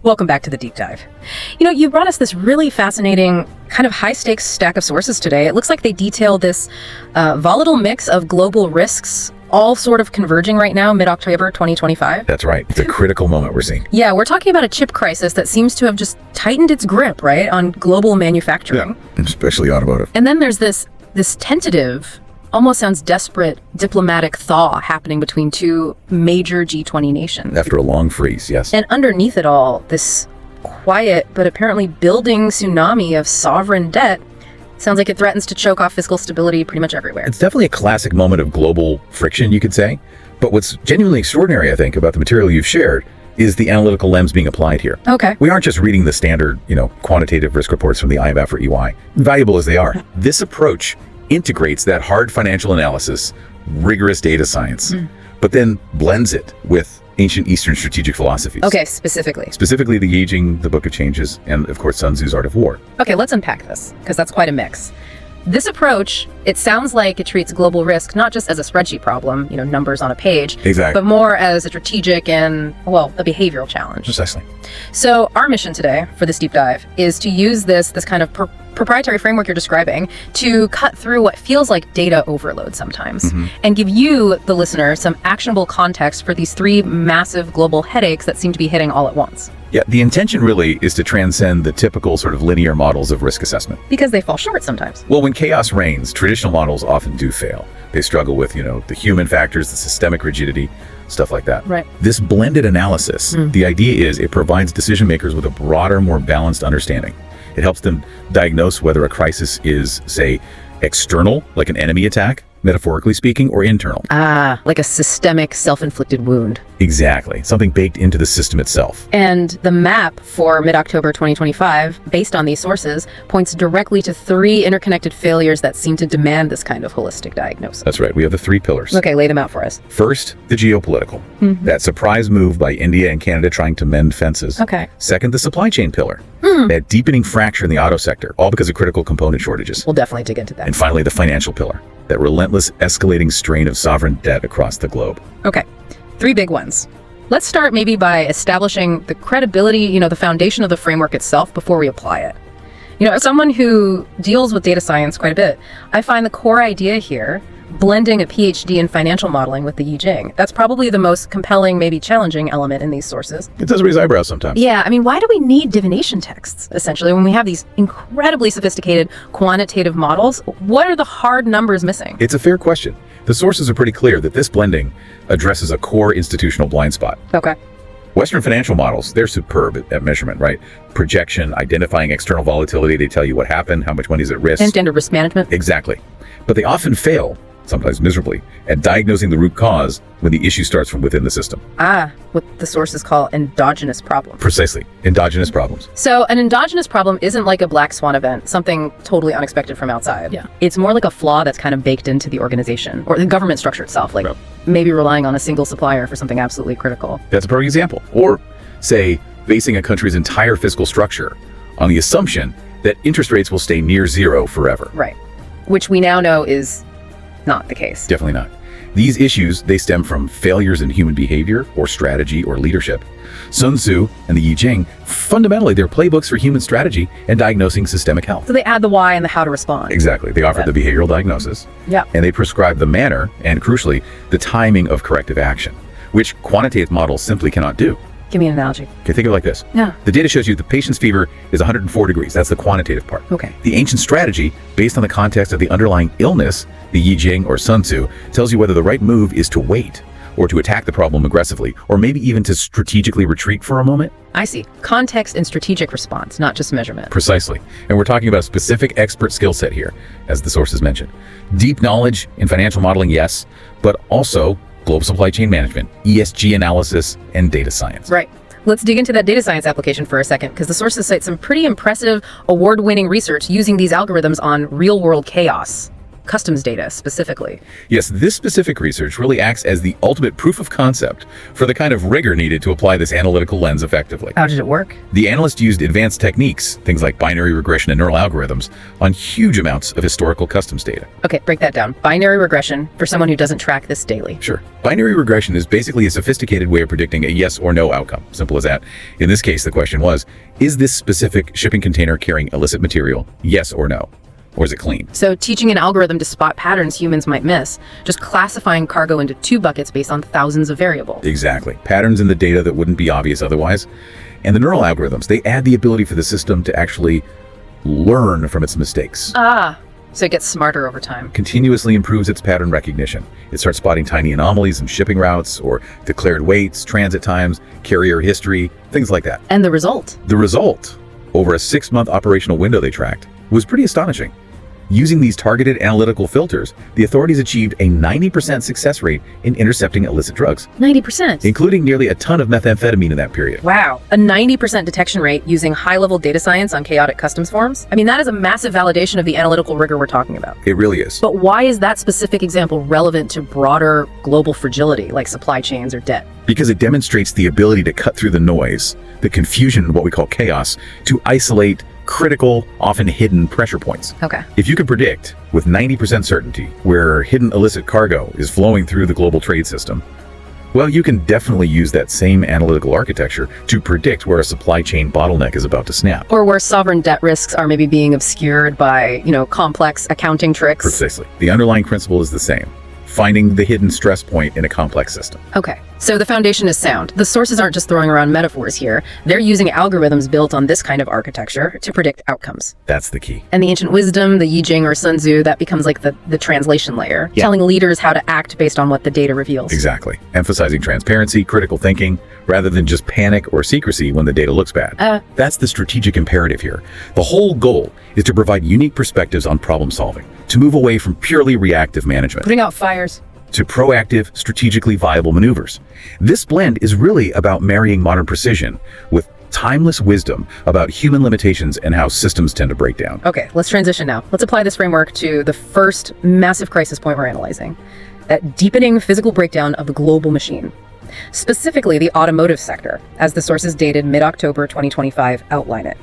Welcome back to the deep dive. You brought us this really fascinating kind of high-stakes stack of sources today. It looks like they detail this volatile mix of global risks, all sort of converging right now, mid-October 2025. That's right. It's a critical moment we're seeing. Yeah, we're talking about a chip crisis that seems to have just tightened its grip, right, on global manufacturing. Yeah, especially automotive. And then there's this tentative, almost sounds desperate, diplomatic thaw happening between two major G20 nations. After a long freeze, yes. And underneath it all, this quiet but apparently building tsunami of sovereign debt sounds like it threatens to choke off fiscal stability pretty much everywhere. It's definitely a classic moment of global friction, you could say. But what's genuinely extraordinary, I think, about the material you've shared is the analytical lens being applied here. Okay. We aren't just reading the standard, quantitative risk reports from the IMF or EY, valuable as they are. This approach integrates that hard financial analysis, rigorous data science, but then blends it with ancient Eastern strategic philosophies. Okay, specifically. Specifically the Yinyang, the Book of Changes, and of course Sun Tzu's Art of War. Okay, let's unpack this, because that's quite a mix. This approach, it sounds like it treats global risk not just as a spreadsheet problem, numbers on a page, Exactly. but more as a strategic and, a behavioral challenge. Precisely. So our mission today for this deep dive is to use this kind of proprietary framework you're describing to cut through what feels like data overload sometimes and give you, the listener, some actionable context for these three massive global headaches that seem to be hitting all at once. Yeah, the intention really is to transcend the typical sort of linear models of risk assessment. Because they fall short sometimes. Well, when chaos reigns, traditional models often do fail. They struggle with, the human factors, the systemic rigidity, stuff like that. Right. This blended analysis, the idea is it provides decision makers with a broader, more balanced understanding. It helps them diagnose whether a crisis is, say, external, like an enemy attack, metaphorically speaking, or internal. Like a systemic self-inflicted wound. Exactly. Something baked into the system itself. And the map for mid-October 2025, based on these sources, points directly to three interconnected failures that seem to demand this kind of holistic diagnosis. That's right. We have the three pillars. Okay, lay them out for us. First, the geopolitical. That surprise move by India and Canada trying to mend fences. Okay. Second, the supply chain pillar. That deepening fracture in the auto sector, all because of critical component shortages. We'll definitely dig into that. And finally, the financial pillar. That relentless escalating strain of sovereign debt across the globe. Okay, three big ones. Let's start maybe by establishing the credibility, the foundation of the framework itself before we apply it. As someone who deals with data science quite a bit, I find the core idea here, blending a PhD in financial modeling with the Yinyang, that's probably the most compelling, maybe challenging element in these sources. It does raise eyebrows sometimes. Yeah, why do we need divination texts, essentially, when we have these incredibly sophisticated quantitative models? What are the hard numbers missing? It's a fair question. The sources are pretty clear that this blending addresses a core institutional blind spot. Okay. Western financial models, they're superb at measurement, right? Projection, identifying external volatility, they tell you what happened, how much money is at risk. And standard risk management. Exactly. But they often fail, sometimes miserably, at diagnosing the root cause when the issue starts from within the system. What the sources call endogenous problems. Precisely. Endogenous problems. So an endogenous problem isn't like a black swan event, something totally unexpected from outside. Yeah. It's more like a flaw that's kind of baked into the organization or the government structure itself, like maybe relying on a single supplier for something absolutely critical. That's a perfect example. Or, say, basing a country's entire fiscal structure on the assumption that interest rates will stay near zero forever. Right. Which we now know is not the case. Definitely not. These issues, they stem from failures in human behavior or strategy or leadership. Sun Tzu and the Yinyang, fundamentally, they're playbooks for human strategy and diagnosing systemic health. So they add the why and the how to respond. Exactly. They offer the behavioral diagnosis. Yeah. And they prescribe the manner and, crucially, the timing of corrective action, which quantitative models simply cannot do. Give me an analogy. Okay, think of it like this. Yeah. The data shows you the patient's fever is 104 degrees. That's the quantitative part. Okay. The ancient strategy, based on the context of the underlying illness, the Yinyang or Sun Tzu, tells you whether the right move is to wait or to attack the problem aggressively, or maybe even to strategically retreat for a moment. I see. Context and strategic response, not just measurement. Precisely. And we're talking about a specific expert skill set here, as the sources mentioned. Deep knowledge in financial modeling, yes, but also global supply chain management, ESG analysis, and data science. Right. Let's dig into that data science application for a second, because the sources cite some pretty impressive award-winning research using these algorithms on real-world chaos. customs data specifically. Yes, this specific research really acts as the ultimate proof of concept for the kind of rigor needed to apply this analytical lens effectively. How did it work? The analyst used advanced techniques, things like binary regression and neural algorithms, on huge amounts of historical customs data. Okay, break that down. Binary regression for someone who doesn't track this daily. Sure. Binary regression is basically a sophisticated way of predicting a yes or no outcome. Simple as that. In this case, the question was, is this specific shipping container carrying illicit material? Yes or no? Or is it clean? So teaching an algorithm to spot patterns humans might miss, just classifying cargo into two buckets based on thousands of variables. Exactly. Patterns in the data that wouldn't be obvious otherwise. And the neural algorithms, they add the ability for the system to actually learn from its mistakes. So it gets smarter over time. Continuously improves its pattern recognition. It starts spotting tiny anomalies in shipping routes or declared weights, transit times, carrier history, things like that. And the result? The result, over a 6-month operational window they tracked, was pretty astonishing. Using these targeted analytical filters, the authorities achieved a 90% success rate in intercepting illicit drugs. 90%? Including nearly a ton of methamphetamine in that period. Wow. A 90% detection rate using high-level data science on chaotic customs forms? I mean, that is a massive validation of the analytical rigor we're talking about. It really is. But why is that specific example relevant to broader global fragility, like supply chains or debt? Because it demonstrates the ability to cut through the noise, the confusion, what we call chaos, to isolate critical, often hidden pressure points. Okay. If you can predict with 90% certainty where hidden illicit cargo is flowing through the global trade system, well, you can definitely use that same analytical architecture to predict where a supply chain bottleneck is about to snap. Or where sovereign debt risks are maybe being obscured by, complex accounting tricks. Precisely. The underlying principle is the same. Finding the hidden stress point in a complex system. Okay, so the foundation is sound. The sources aren't just throwing around metaphors here. They're using algorithms built on this kind of architecture to predict outcomes. That's the key. And the ancient wisdom, the Yinyang or Sun Tzu, that becomes like the translation layer, telling leaders how to act based on what the data reveals. Exactly. Emphasizing transparency, critical thinking, rather than just panic or secrecy when the data looks bad. That's the strategic imperative here. The whole goal is to provide unique perspectives on problem solving, to move away from purely reactive management. Putting out fires. To proactive, strategically viable maneuvers. This blend is really about marrying modern precision with timeless wisdom about human limitations and how systems tend to break down. Okay, let's transition now. Let's apply this framework to the first massive crisis point we're analyzing, that deepening physical breakdown of the global machine. Specifically the automotive sector, as the sources dated mid-October 2025 outline it.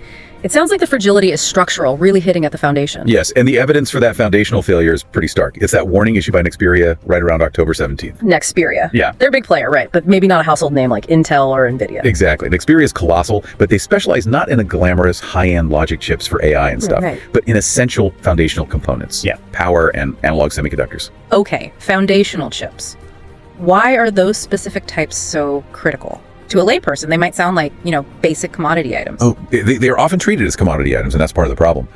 It sounds like the fragility is structural, really hitting at the foundation. Yes, and the evidence for that foundational failure is pretty stark. It's that warning issued by Nexperia right around October 17th. Nexperia. Yeah. They're a big player, right? But maybe not a household name like Intel or NVIDIA. Exactly. Nexperia is colossal, but they specialize not in the glamorous high-end logic chips for AI and stuff, but in essential foundational components. Yeah. Power and analog semiconductors. Okay, foundational chips. Why are those specific types so critical? To a layperson, they might sound like, basic commodity items. Oh, they're often treated as commodity items, and that's part of the problem.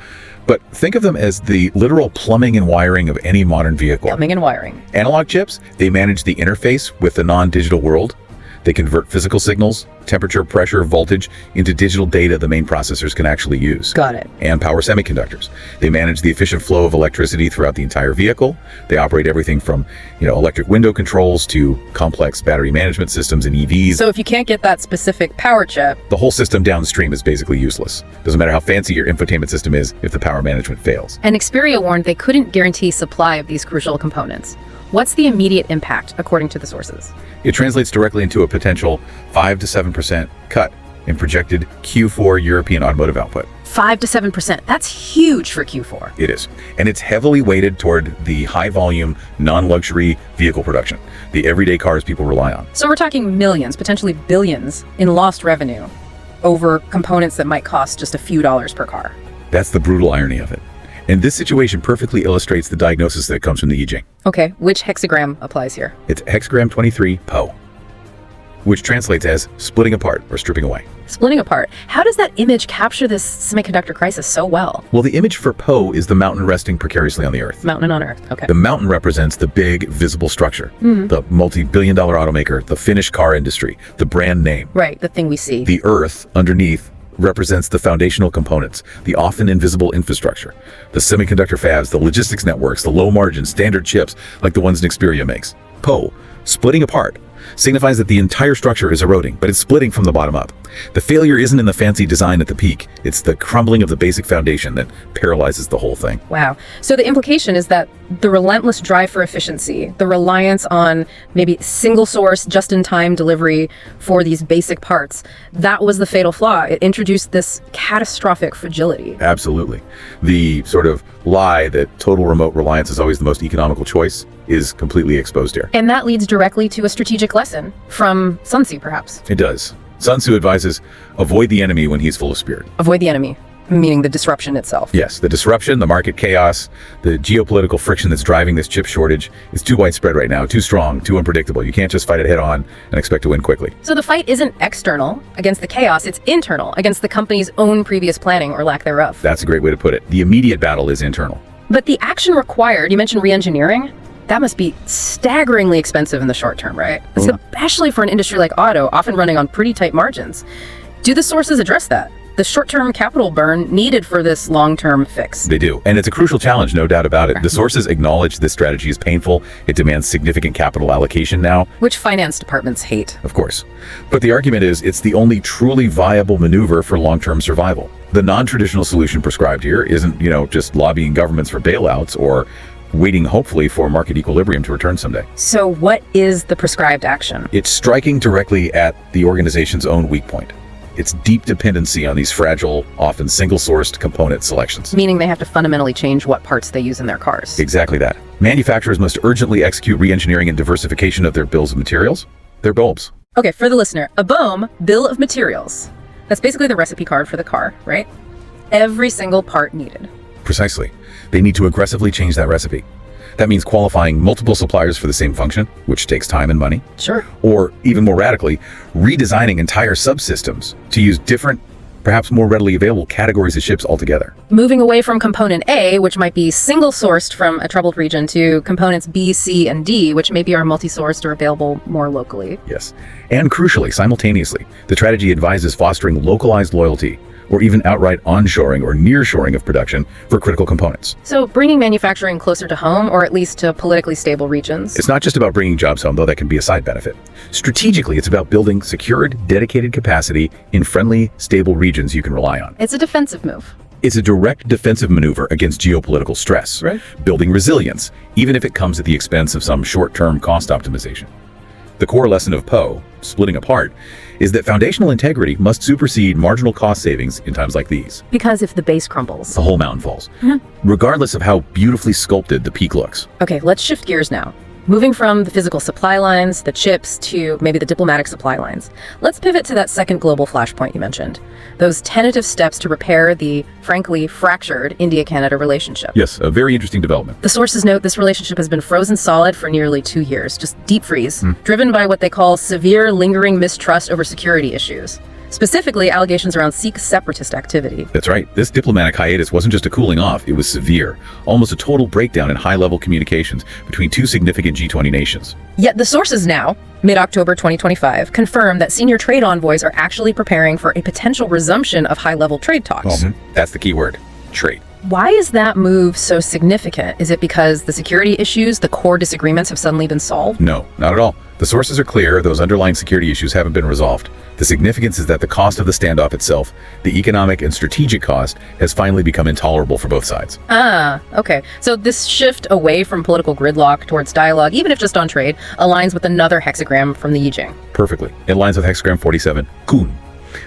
But think of them as the literal plumbing and wiring of any modern vehicle. Plumbing and wiring. Analog chips, they manage the interface with the non-digital world. They convert physical signals, temperature, pressure, voltage, into digital data the main processors can actually use. Got it. And power semiconductors. They manage the efficient flow of electricity throughout the entire vehicle. They operate everything from, electric window controls to complex battery management systems in EVs. So if you can't get that specific power chip, the whole system downstream is basically useless. Doesn't matter how fancy your infotainment system is if the power management fails. And Nexperia warned they couldn't guarantee supply of these crucial components. What's the immediate impact, according to the sources? It translates directly into a potential 5 to 7% cut in projected Q4 European automotive output. 5 to 7%. That's huge for Q4. It is. And it's heavily weighted toward the high-volume, non-luxury vehicle production, the everyday cars people rely on. So we're talking millions, potentially billions, in lost revenue over components that might cost just a few dollars per car. That's the brutal irony of it. And this situation perfectly illustrates the diagnosis that comes from the Yinyang. Okay, which hexagram applies here? It's hexagram 23, PO, which translates as splitting apart or stripping away. Splitting apart. How does that image capture this semiconductor crisis so well? Well, the image for PO is the mountain resting precariously on the earth. Mountain on earth, okay. The mountain represents the big, visible structure, the multi-billion-dollar automaker, the finished car industry, the brand name. Right, the thing we see. The earth underneath represents the foundational components, the often invisible infrastructure, the semiconductor fabs, the logistics networks, the low-margin standard chips like the ones Nexperia makes. PO, splitting apart, signifies that the entire structure is eroding, but it's splitting from the bottom up. The failure isn't in the fancy design at the peak. It's the crumbling of the basic foundation that paralyzes the whole thing. Wow. So the implication is that the relentless drive for efficiency, the reliance on maybe single source, just-in-time delivery for these basic parts, that was the fatal flaw. It introduced this catastrophic fragility. Absolutely. The sort of lie that total remote reliance is always the most economical choice is completely exposed here. And that leads directly to a strategic lesson from Sun Tzu, perhaps. It does. Sun Tzu advises, avoid the enemy when he's full of spirit. Avoid the enemy, meaning the disruption itself. Yes, the disruption, the market chaos, the geopolitical friction that's driving this chip shortage is too widespread right now, too strong, too unpredictable. You can't just fight it head on and expect to win quickly. So the fight isn't external against the chaos, it's internal against the company's own previous planning or lack thereof. That's a great way to put it. The immediate battle is internal. But the action required, you mentioned re-engineering, that must be staggeringly expensive in the short term, right? Especially for an industry like auto, often running on pretty tight margins. Do the sources address that? The short-term capital burn needed for this long-term fix? They do. And it's a crucial challenge, no doubt about it. The sources acknowledge this strategy is painful. It demands significant capital allocation now. Which finance departments hate. Of course. But the argument is it's the only truly viable maneuver for long-term survival. The non-traditional solution prescribed here isn't, just lobbying governments for bailouts or waiting hopefully for market equilibrium to return someday. So what is the prescribed action? It's striking directly at the organization's own weak point. It's deep dependency on these fragile, often single-sourced component selections. Meaning they have to fundamentally change what parts they use in their cars. Exactly that. Manufacturers must urgently execute re-engineering and diversification of their bills of materials, their bulbs. Okay, for the listener, a BOM, bill of materials. That's basically the recipe card for the car, right? Every single part needed. Precisely. They need to aggressively change that recipe. That means qualifying multiple suppliers for the same function, which takes time and money. Sure. Or, even more radically, redesigning entire subsystems to use different, perhaps more readily available categories of chips altogether. Moving away from component A, which might be single-sourced from a troubled region, to components B, C, and D, which maybe are multi-sourced or available more locally. Yes. And crucially, simultaneously, the strategy advises fostering localized loyalty, or even outright onshoring or nearshoring of production for critical components. So bringing manufacturing closer to home, or at least to politically stable regions. It's not just about bringing jobs home, though that can be a side benefit. Strategically, it's about building secured, dedicated capacity in friendly, stable regions you can rely on. It's a defensive move. It's a direct defensive maneuver against geopolitical stress, Right. Building resilience, even if it comes at the expense of some short-term cost optimization. The core lesson of Poe, splitting apart, is that foundational integrity must supersede marginal cost savings in times like these. Because if the base crumbles. The whole mountain falls, regardless of how beautifully sculpted the peak looks. Okay, let's shift gears now. Moving from the physical supply lines, the chips, to maybe the diplomatic supply lines. Let's pivot to that second global flashpoint you mentioned. Those tentative steps to repair the, frankly, fractured India-Canada relationship. Yes, a very interesting development. The sources note this relationship has been frozen solid for nearly 2 years, just deep freeze, driven by what they call severe lingering mistrust over security issues. Specifically, allegations around Sikh separatist activity. That's right. This diplomatic hiatus wasn't just a cooling off, it was severe. Almost a total breakdown in high-level communications between two significant G20 nations. Yet the sources now, mid-October 2025, confirm that senior trade envoys are actually preparing for a potential resumption of high-level trade talks. That's the key word, trade. Why is that move so significant? Is it because the security issues, the core disagreements have suddenly been solved? No, not at all. The sources are clear, those underlying security issues haven't been resolved. The significance is that the cost of the standoff itself, the economic and strategic cost, has finally become intolerable for both sides. Ah, okay. So this shift away from political gridlock towards dialogue, even if just on trade, aligns with another hexagram from the Yinyang. Perfectly. It aligns with hexagram 47, kun,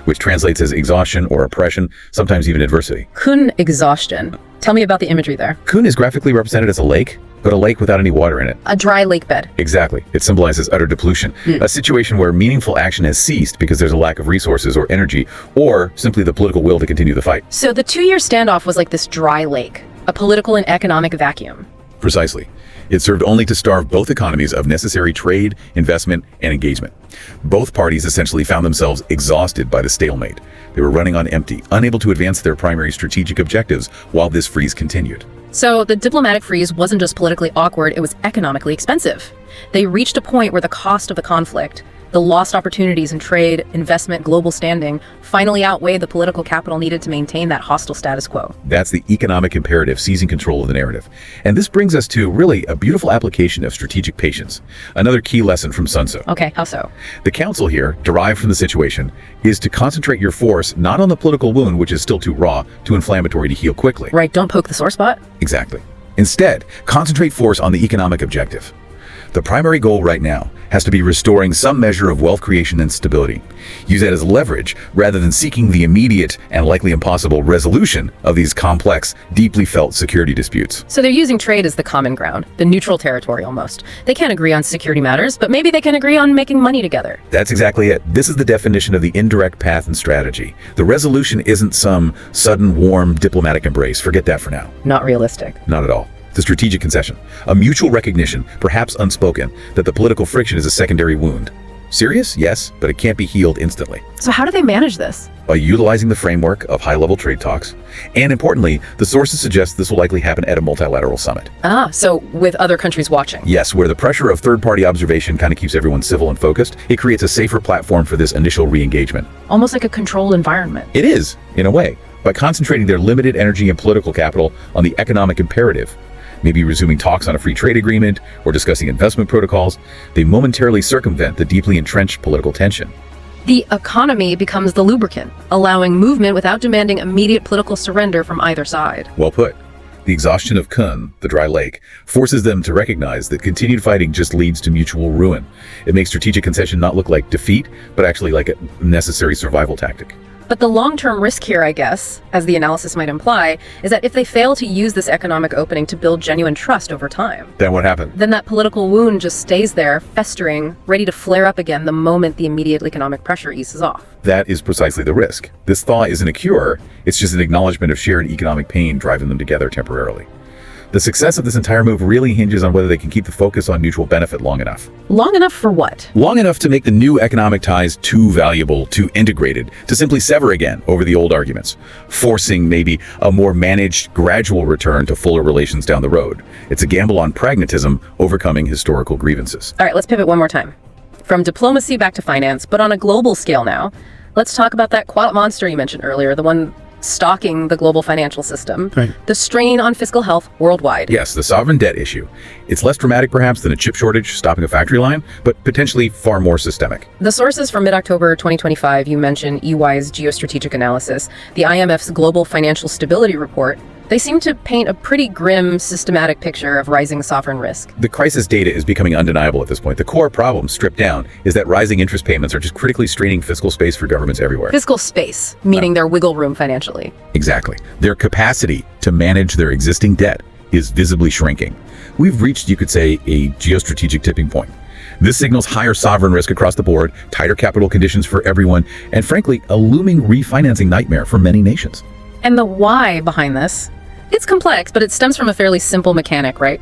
which translates as exhaustion or oppression, sometimes even adversity. Kun exhaustion. Tell me about the imagery there. Kun is graphically represented as a lake, but a lake without any water in it. A dry lake bed. Exactly. It symbolizes utter depletion, a situation where meaningful action has ceased because there's a lack of resources or energy, or simply the political will to continue the fight. So the 2-year standoff was like this dry lake, a political and economic vacuum. Precisely. It served only to starve both economies of necessary trade, investment, and engagement. Both parties essentially found themselves exhausted by the stalemate. They were running on empty, unable to advance their primary strategic objectives while this freeze continued. So the diplomatic freeze wasn't just politically awkward, it was economically expensive. They reached a point where the cost of the conflict, The lost opportunities in trade, investment, global standing finally outweigh the political capital needed to maintain that hostile status quo. That's the economic imperative seizing control of the narrative. And this brings us to really a beautiful application of strategic patience, another key lesson from Sun Tzu. Okay, how so? The counsel here, derived from the situation, is to concentrate your force not on the political wound, which is still too raw, too inflammatory to heal quickly. Right, don't poke the sore spot? Exactly. Instead, concentrate force on the economic objective. The primary goal right now has to be restoring some measure of wealth creation and stability. Use that as leverage rather than seeking the immediate and likely impossible resolution of these complex, deeply felt security disputes. So they're using trade as the common ground, the neutral territory almost. They can't agree on security matters, but maybe they can agree on making money together. That's exactly it. This is the definition of the indirect path and strategy. The resolution isn't some sudden, warm, diplomatic embrace. Forget that for now. Not realistic. Not at all. The strategic concession, a mutual recognition, perhaps unspoken, that the political friction is a secondary wound. Serious? Yes, but it can't be healed instantly. So how do they manage this? By utilizing the framework of high-level trade talks, and importantly, the sources suggest this will likely happen at a multilateral summit. Ah, so with other countries watching. Yes, where the pressure of third-party observation kind of keeps everyone civil and focused, it creates a safer platform for this initial re-engagement. Almost like a controlled environment. It is, in a way, by concentrating their limited energy and political capital on the economic imperative. Maybe resuming talks on a free trade agreement or discussing investment protocols, they momentarily circumvent the deeply entrenched political tension. The economy becomes the lubricant, allowing movement without demanding immediate political surrender from either side. Well put. The exhaustion of Kun, the dry lake, forces them to recognize that continued fighting just leads to mutual ruin. It makes strategic concession not look like defeat, but actually like a necessary survival tactic. But the long-term risk here, I guess, as the analysis might imply, is that if they fail to use this economic opening to build genuine trust over time, Then what happened? then that political wound just stays there, festering, ready to flare up again the moment the immediate economic pressure eases off. That is precisely the risk. This thaw isn't a cure, it's just an acknowledgement of shared economic pain driving them together temporarily. The success of this entire move really hinges on whether they can keep the focus on mutual benefit long enough. Long enough for what? Long enough to make the new economic ties too valuable, too integrated, to simply sever again over the old arguments, forcing maybe a more managed, gradual return to fuller relations down the road. It's a gamble on pragmatism, overcoming historical grievances. All right, let's pivot one more time. From diplomacy back to finance, but on a global scale now. Let's talk about that quiet monster you mentioned earlier, the one stalking the global financial system. Right. The strain on fiscal health worldwide. Yes, the sovereign debt issue. It's less dramatic perhaps than a chip shortage stopping a factory line, but potentially far more systemic. The sources from mid-October 2025 you mentioned, EY's geostrategic analysis, the IMF's global financial stability report, they seem to paint a pretty grim, systematic picture of rising sovereign risk. The crisis data is becoming undeniable at this point. The core problem, stripped down, is that rising interest payments are just critically straining fiscal space for governments everywhere. Fiscal space, meaning their wiggle room financially. Exactly. Their capacity to manage their existing debt is visibly shrinking. We've reached, you could say, a geostrategic tipping point. This signals higher sovereign risk across the board, tighter capital conditions for everyone, and frankly, a looming refinancing nightmare for many nations. And the why behind this? It's complex, but it stems from a fairly simple mechanic, right?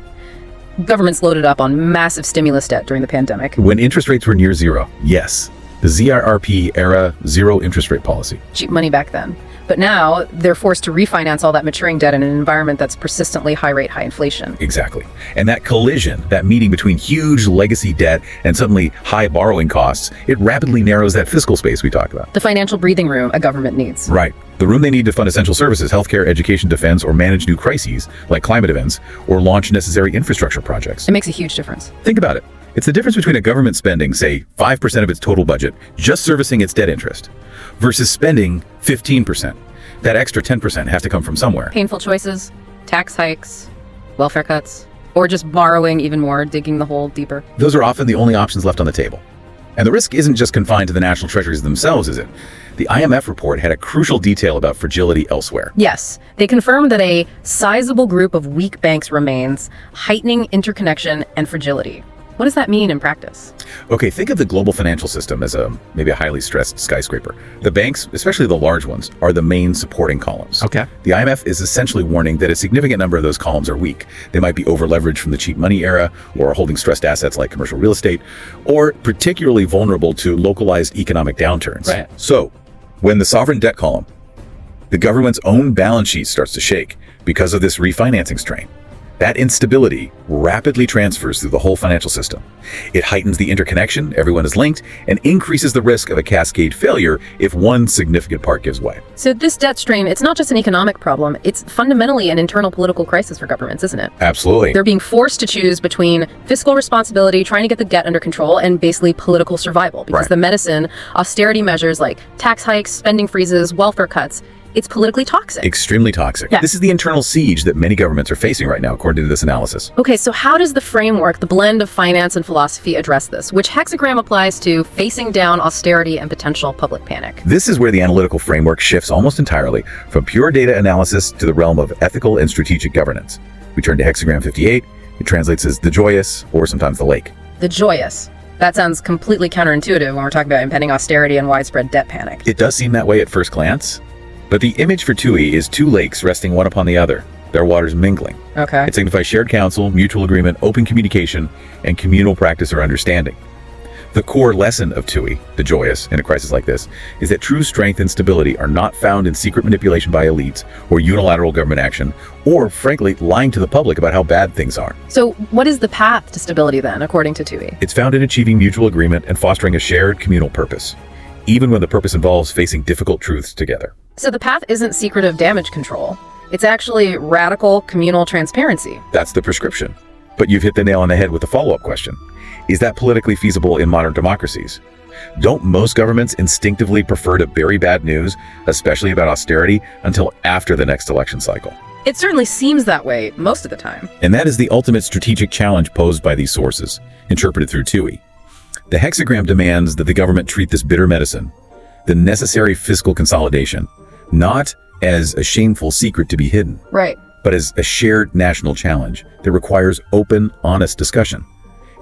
Governments loaded up on massive stimulus debt during the pandemic. When interest rates were near zero, yes, the ZRRP era zero interest rate policy. Cheap money back then. But now they're forced to refinance all that maturing debt in an environment that's persistently high rate, high inflation. Exactly. And that collision, that meeting between huge legacy debt and suddenly high borrowing costs, it rapidly narrows that fiscal space we talked about. The financial breathing room a government needs. Right. The room they need to fund essential services, healthcare, education, defense, or manage new crises like climate events, or launch necessary infrastructure projects. It makes a huge difference. Think about it. It's the difference between a government spending, say, 5% of its total budget, just servicing its debt interest, versus spending 15%. That extra 10% has to come from somewhere. Painful choices, tax hikes, welfare cuts, or just borrowing even more, digging the hole deeper. Those are often the only options left on the table. And the risk isn't just confined to the national treasuries themselves, is it? The IMF report had a crucial detail about fragility elsewhere. Yes, they confirmed that a sizable group of weak banks remains, heightening interconnection and fragility. What does that mean in practice? Okay, think of the global financial system as maybe a highly stressed skyscraper. The banks, especially the large ones, are the main supporting columns. Okay. The IMF is essentially warning that a significant number of those columns are weak. They might be over-leveraged from the cheap money era, or holding stressed assets like commercial real estate, or particularly vulnerable to localized economic downturns. Right. So, when the sovereign debt column, the government's own balance sheet starts to shake because of this refinancing strain, That instability rapidly transfers through the whole financial system. It heightens the interconnection, everyone is linked, and increases the risk of a cascade failure if one significant part gives way. So this debt strain, it's not just an economic problem, it's fundamentally an internal political crisis for governments, isn't it? Absolutely. They're being forced to choose between fiscal responsibility, trying to get the debt under control, and basically political survival. Because the medicine, austerity measures like tax hikes, spending freezes, welfare cuts, it's politically toxic. Extremely toxic. Yeah. This is the internal siege that many governments are facing right now, according to this analysis. Okay, so how does the framework, the blend of finance and philosophy, address this? Which hexagram applies to facing down austerity and potential public panic? This is where the analytical framework shifts almost entirely from pure data analysis to the realm of ethical and strategic governance. We turn to hexagram 58. It translates as the joyous, or sometimes the lake. The joyous. That sounds completely counterintuitive when we're talking about impending austerity and widespread debt panic. It does seem that way at first glance, but the image for TUI is two lakes resting one upon the other, their waters mingling. Okay. It signifies shared counsel, mutual agreement, open communication, and communal practice or understanding. The core lesson of TUI, the joyous, in a crisis like this, is that true strength and stability are not found in secret manipulation by elites or unilateral government action, or, frankly, lying to the public about how bad things are. So what is the path to stability then, according to TUI? It's found in achieving mutual agreement and fostering a shared communal purpose, even when the purpose involves facing difficult truths together. So the path isn't secretive damage control. It's actually radical communal transparency. That's the prescription. But you've hit the nail on the head with the follow-up question. Is that politically feasible in modern democracies? Don't most governments instinctively prefer to bury bad news, especially about austerity, until after the next election cycle? It certainly seems that way most of the time. And that is the ultimate strategic challenge posed by these sources, interpreted through TUI. The hexagram demands that the government treat this bitter medicine, the necessary fiscal consolidation, not as a shameful secret to be hidden, Right. but as a shared national challenge that requires open, honest discussion,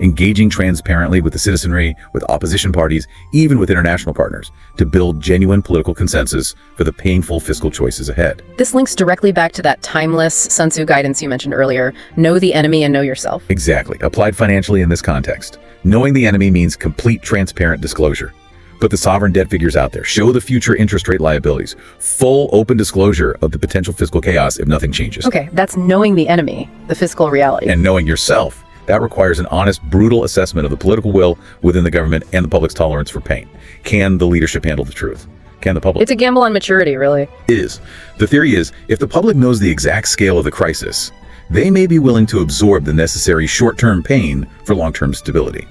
engaging transparently with the citizenry, with opposition parties, even with international partners, to build genuine political consensus for the painful fiscal choices ahead. This links directly back to that timeless Sun Tzu guidance you mentioned earlier. Know the enemy and know yourself. Exactly. Applied financially in this context. Knowing the enemy means complete transparent disclosure. Put the sovereign debt figures out there. Show the future interest rate liabilities. Full open disclosure of the potential fiscal chaos if nothing changes. Okay, that's knowing the enemy, the fiscal reality. And knowing yourself. That requires an honest, brutal assessment of the political will within the government and the public's tolerance for pain. Can the leadership handle the truth? Can the public? It's a gamble on maturity, really. It is. The theory is, if the public knows the exact scale of the crisis, they may be willing to absorb the necessary short-term pain for long-term stability.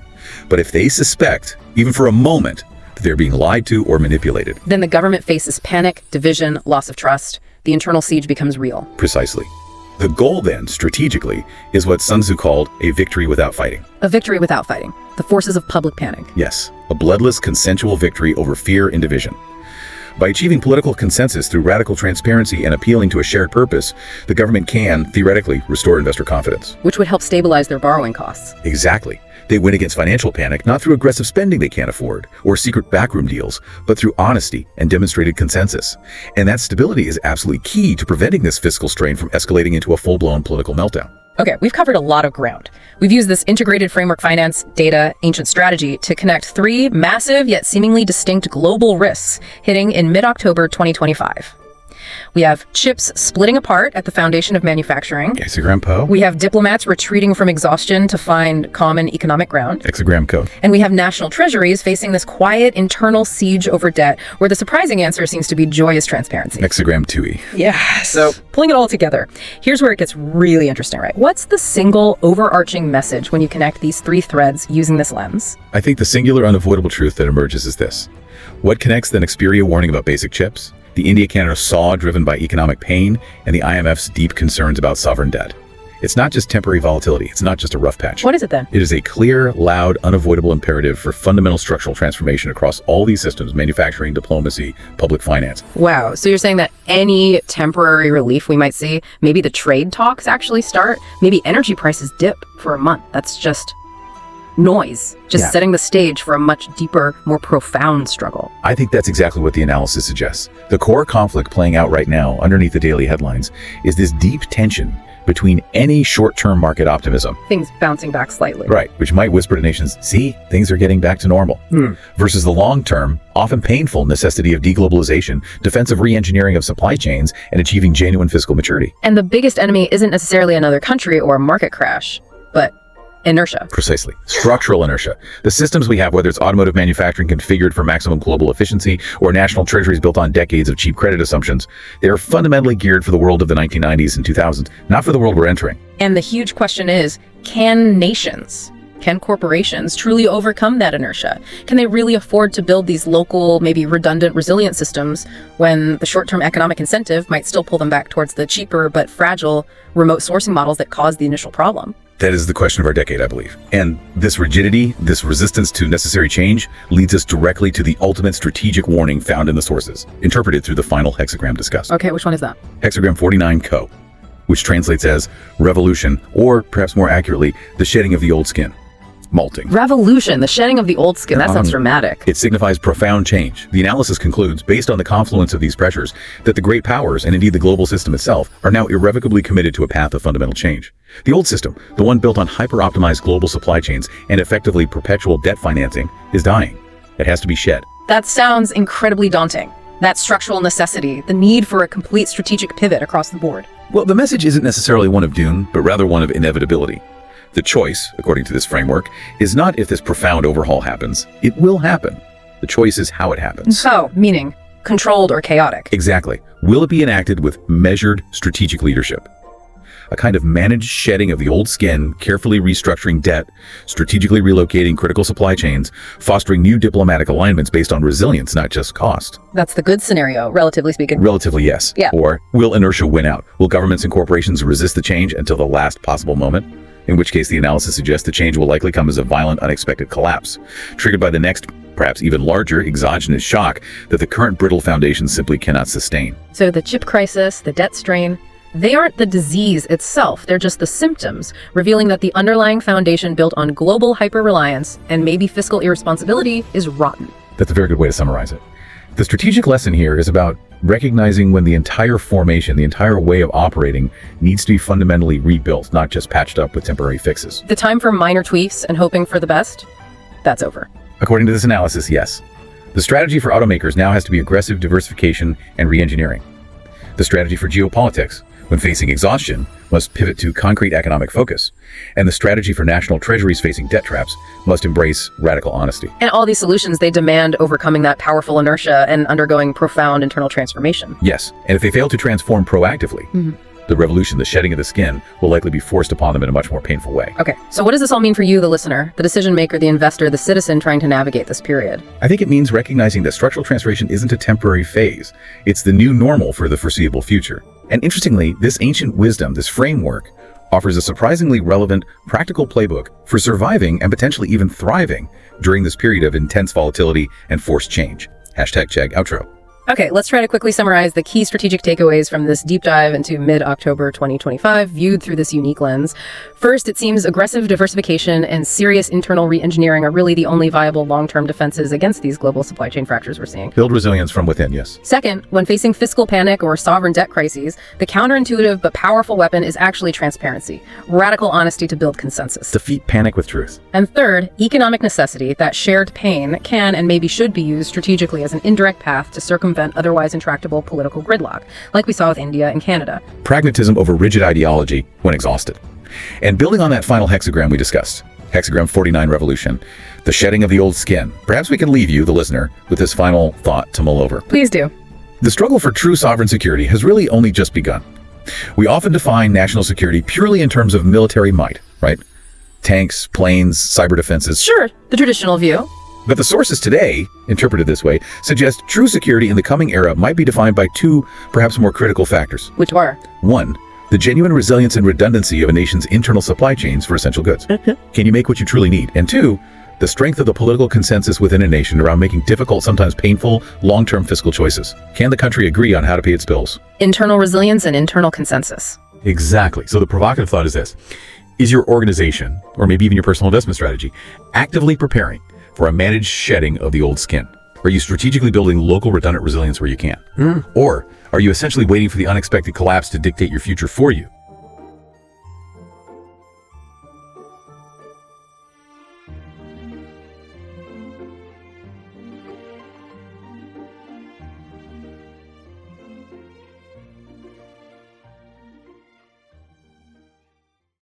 But if they suspect, even for a moment, that they're being lied to or manipulated, Then the government faces panic, division, loss of trust. The internal siege becomes real. precisely. The goal then, strategically, is what Sun Tzu called a victory without fighting. A victory without fighting. The forces of public panic. Yes, a bloodless, consensual victory over fear and division. By achieving political consensus through radical transparency and appealing to a shared purpose, the government can, theoretically, restore investor confidence. Which would help stabilize their borrowing costs. Exactly. They win against financial panic not through aggressive spending they can't afford or secret backroom deals, but through honesty and demonstrated consensus. And that stability is absolutely key to preventing this fiscal strain from escalating into a full-blown political meltdown. Okay, we've covered a lot of ground. We've used this integrated framework finance, data, ancient strategy to connect three massive yet seemingly distinct global risks hitting in mid-October 2025. We have chips splitting apart at the foundation of manufacturing. Hexagram Po. We have diplomats retreating from exhaustion to find common economic ground. Hexagram Co. And we have national treasuries facing this quiet internal siege over debt, where the surprising answer seems to be joyous transparency. Hexagram 2E. Yeah, so pulling it all together, here's where it gets really interesting, right? What's the single overarching message when you connect these three threads using this lens? I think the singular unavoidable truth that emerges is this. What connects the Nexperia warning about basic chips, the India-Canada saw driven by economic pain, and the IMF's deep concerns about sovereign debt? It's not just temporary volatility. It's not just a rough patch. What is it then? It is a clear, loud, unavoidable imperative for fundamental structural transformation across all these systems: manufacturing, diplomacy, public finance. Wow, so you're saying that any temporary relief we might see, maybe the trade talks actually start, maybe energy prices dip for a month. That's just noise, just setting the stage for a much deeper, more profound struggle. I think that's exactly what the analysis suggests. The core conflict playing out right now underneath the daily headlines is this deep tension between any short-term market optimism, Things bouncing back slightly. right, which might whisper to nations, see, things are getting back to normal, versus the long-term, often painful necessity of deglobalization, defensive re-engineering of supply chains, and achieving genuine fiscal maturity. And the biggest enemy isn't necessarily another country or a market crash, but inertia. Precisely. Structural inertia. The systems we have, whether it's automotive manufacturing configured for maximum global efficiency or national treasuries built on decades of cheap credit assumptions, they are fundamentally geared for the world of the 1990s and 2000s, not for the world we're entering. And the huge question is, can nations, can corporations truly overcome that inertia? Can they really afford to build these local, maybe redundant, resilient systems when the short-term economic incentive might still pull them back towards the cheaper but fragile remote sourcing models that caused the initial problem? That is the question of our decade, I believe. And this rigidity, this resistance to necessary change, leads us directly to the ultimate strategic warning found in the sources, interpreted through the final hexagram discussed. Okay, which one is that? Hexagram 49 Co, which translates as revolution, or perhaps more accurately, the shedding of the old skin. Molting. Revolution, the shedding of the old skin. That sounds dramatic. It signifies profound change. The analysis concludes, based on the confluence of these pressures, that the great powers, and indeed the global system itself, are now irrevocably committed to a path of fundamental change. The old system, the one built on hyper-optimized global supply chains and effectively perpetual debt financing, is dying. It has to be shed. That sounds incredibly daunting. That structural necessity, the need for a complete strategic pivot across the board. Well, the message isn't necessarily one of doom, but rather one of inevitability. The choice, according to this framework, is not if this profound overhaul happens. It will happen. The choice is how it happens. So, meaning controlled or chaotic. Exactly. Will it be enacted with measured strategic leadership? A kind of managed shedding of the old skin, carefully restructuring debt, strategically relocating critical supply chains, fostering new diplomatic alignments based on resilience, not just cost. That's the good scenario, relatively speaking. Relatively, yes. Yeah. Or will inertia win out? Will governments and corporations resist the change until the last possible moment? In which case, the analysis suggests the change will likely come as a violent, unexpected collapse, triggered by the next, perhaps even larger, exogenous shock that the current brittle foundation simply cannot sustain. So the chip crisis, the debt strain, they aren't the disease itself, they're just the symptoms, revealing that the underlying foundation built on global hyper-reliance and maybe fiscal irresponsibility is rotten. That's a very good way to summarize it. The strategic lesson here is about recognizing when the entire formation, the entire way of operating, needs to be fundamentally rebuilt, not just patched up with temporary fixes. The time for minor tweaks and hoping for the best, that's over. According to this analysis, yes. The strategy for automakers now has to be aggressive diversification and re-engineering. The strategy for geopolitics, when facing exhaustion, must pivot to concrete economic focus. And the strategy for national treasuries facing debt traps must embrace radical honesty. And all these solutions, they demand overcoming that powerful inertia and undergoing profound internal transformation. Yes, and if they fail to transform proactively, the revolution, the shedding of the skin, will likely be forced upon them in a much more painful way. Okay, so what does this all mean for you, the listener, the decision maker, the investor, the citizen trying to navigate this period? I think it means recognizing that structural transformation isn't a temporary phase. It's the new normal for the foreseeable future. And interestingly, this ancient wisdom, this framework, offers a surprisingly relevant, practical playbook for surviving and potentially even thriving during this period of intense volatility and forced change. #Chegg outro. Okay, let's try to quickly summarize the key strategic takeaways from this deep dive into mid-October 2025, viewed through this unique lens. First, it seems aggressive diversification and serious internal re-engineering are really the only viable long-term defenses against these global supply chain fractures we're seeing. Build resilience from within, yes. Second, when facing fiscal panic or sovereign debt crises, the counterintuitive but powerful weapon is actually transparency, radical honesty to build consensus. Defeat panic with truth. And third, economic necessity, that shared pain, can and maybe should be used strategically as an indirect path to circumvent otherwise intractable political gridlock, like we saw with India and Canada. Pragmatism over rigid ideology when exhausted. And building on that final hexagram we discussed, hexagram 49 revolution, the shedding of the old skin, perhaps we can leave you, the listener, with this final thought to mull over. Please do. The struggle for true sovereign security has really only just begun. We often define national security purely in terms of military might, right? Tanks, planes, cyber defenses. Sure, the traditional view. But the sources today, interpreted this way, suggest true security in the coming era might be defined by two, perhaps more critical factors. Which are? One, the genuine resilience and redundancy of a nation's internal supply chains for essential goods. Can you make what you truly need? And two, the strength of the political consensus within a nation around making difficult, sometimes painful, long-term fiscal choices. Can the country agree on how to pay its bills? Internal resilience and internal consensus. Exactly. So the provocative thought is this. Is your organization, or maybe even your personal investment strategy, actively preparing for a managed shedding of the old skin? Are you strategically building local redundant resilience where you can? Or are you essentially waiting for the unexpected collapse to dictate your future for you?